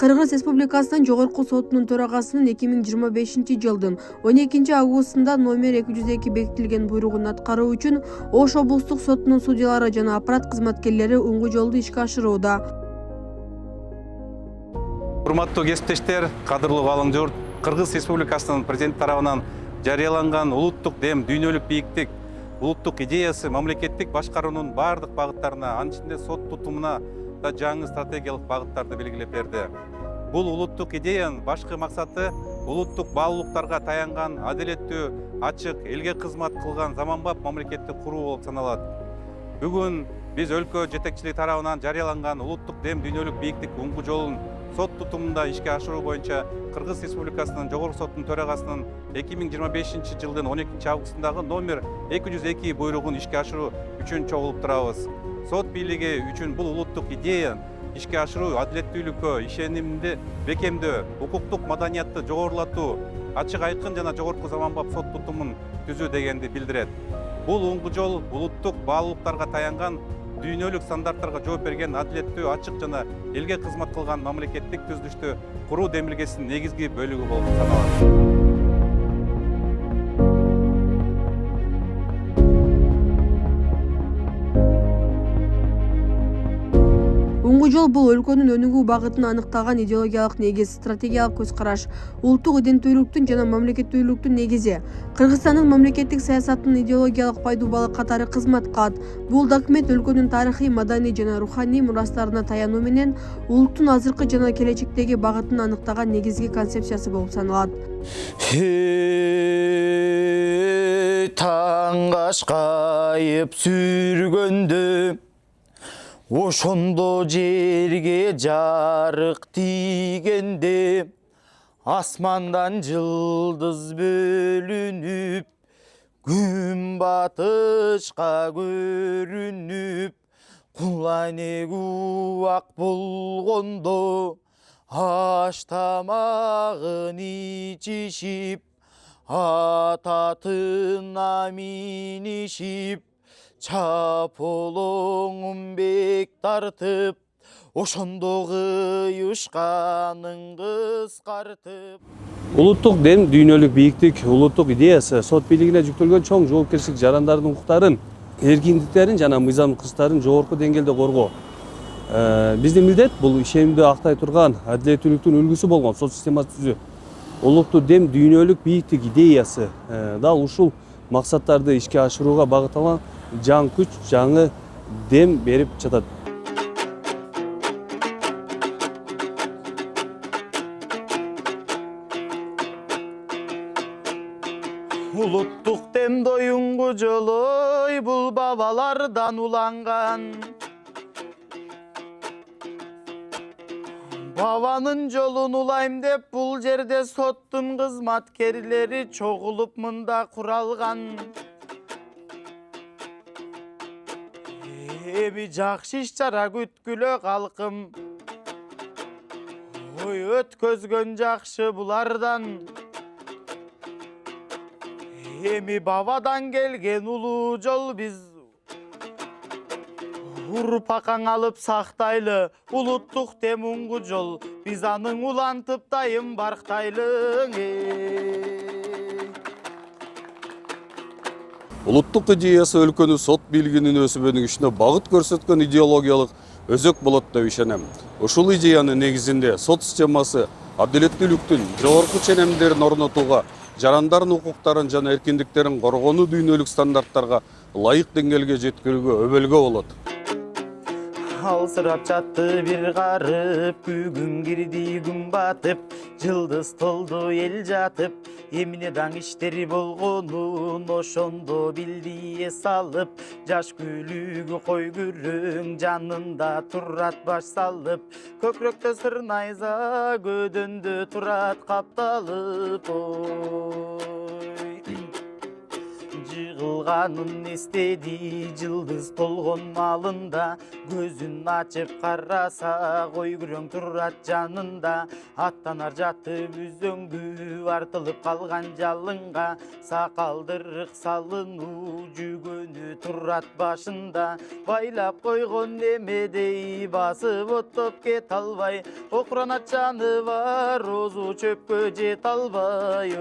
Кыргыз Республикасынын Жогорку сотунун төрагасынын 2025-жылдын 12 августунда номер 202 бекитилген буйругун аткаруу үчүн Ош облустук сотунун судьялары жана аппарат кызматкерлери уңгу жолду ишке ашырууда. Урматтуу кесиптештер, кадырлуу калың журт, Кыргыз Республикасынын президент тарабынан жарыяланган улуттук дем дүйнөлүк бийиктик, улуттук идеясы мамлекеттик башкаруунун бардык багыттарына, анын ичинде сот тутумуна да жаңы стратегиялык багыттарды белгилеп берди. Бул улуттук идеянын башкы максаты улуттук баалуулуктарга таянган, адилеттүү, ачык, элге кызмат кылган заманбап мамлекетти куруу болуп саналат. Бүгүн биз өлкө жетекчилиги тарабынан жарыяланган улуттук дем дүйнөлүк бийиктик уңгу жолун сот тутумунда ишке ашыруу боюнча Кыргыз Республикасынын Жогорку сотунун төрагасынын 2025-жылдын 12 августундагы номер 202 буйругун ишке ашыруу үчүн чогулуп турабыз. Сот бийлиги үчүн бул улуттук идея ишке ашыруу адилеттүүлүккө ишенимди бекемдөө, укуктук маданиятты жогорулатуу, ачык айкын жана жогорку заманбап сот тутумун түзүү дегенди билдирет. Бул уңгу жол улуттук баалуулуктарга таянган, дүйнөлүк стандарттарга жооп берген, адилеттүү, ачык жана элге кызмат кылган мамлекеттик түзүлүштү куруу демилгесинин негизги бөлүгү болуп саналат. Уңгу жол бул өлкөнүн өнүгүү багытын аныктаган идеологиялык негиз, стратегиялык көз караш, улуттук иденттүүлүктүн жана мамлекеттүүлүктүн негизи. Кыргызстандын мамлекеттик саясатынын идеологиялык пайдубалы катары кызмат кылат. Бул документ өлкөнүн тарыхый, маданий жана руханий мурастарына таянуу менен улуттун азыркы жана келечектеги багытын аныктаган негизги концепциясы болуп саналат. Таң кашкайып сүргөндө ошондо жерге жарык тийгенде асмандан жылдыз бөлүнүп күн батышка көрүнүп кулане кубак болгондо аш тамагын ичишип ататына минишип чаполоңун бек тартып, ошондо кыйышканын кыскартып. Улуттук дем дүйнөлүк бийиктик, улуттук идеясы сот бийлигине жүктөлгөн чоң жоопкерчилик жарандардын укуктарын, эркиндиктерин жана мыйзамдыкчылыктарын жогорку деңгээлде коргоо. Биздин милдет бул ишенимди актай турган, адилеттүүлүктүн үлгүсү болгон сот системасы түзүү. Улуттук дем дүйнөлүк бийиктик идеясы дал ушул максаттарды ишке ашырууга багытталган жаңы күч, жаңы дем берип жатат. Улуттук дем доюңгу жолой бул бабалардан уланган. Бабанын жолун улайм деп бул жерде соттун кызматкерлери чогулуп мында куралган. Эми жакшы иш чара күткүлө калкым, ой өткөзгөн жакшы булардан. Эми бабадан келген улуу жол биз урпакаң алып сактайлы, улуттук дем уңгу жол биз анын улантып дайым барктайлы. Улуттук идеясы өлкөнүн сот бийлигинин өсүп өнүгүшүнө багыт көрсөткөн идеологиялык өзөк болот деп ишенем. Ушул идеянын негизинде сот системасы адилеттүүлүктүн, жогорку ченемдерин орнотууга, жарандардын укуктарын жана эркиндиктерин коргонуу дүйнөлүк стандарттарга ылайык деңгээлге жеткирүүгө өбөлгө болот. Алсырап жатты бир карып, күгүн кирди күн батып, жылдыз толду эл жатып, эмне даң иштери болгонун ошондо билди эс алып, жаш күлүгү кой күрөң жанында турат баш салып, көкрөктө сыр найза көдөндө турат капталып, ой. кылганын эстеди жылдыз толгон малында. Көзүн ачып караса кой күрөң турат жанында. Аттанар жатып үзөңгү артылып калган жалынга. Сакалдырык салынуу жүгөнү турат башында. Байлап койгон немедей басып оттоп кете албай. Окуранат жаны бар, озу чөпкө жете албай.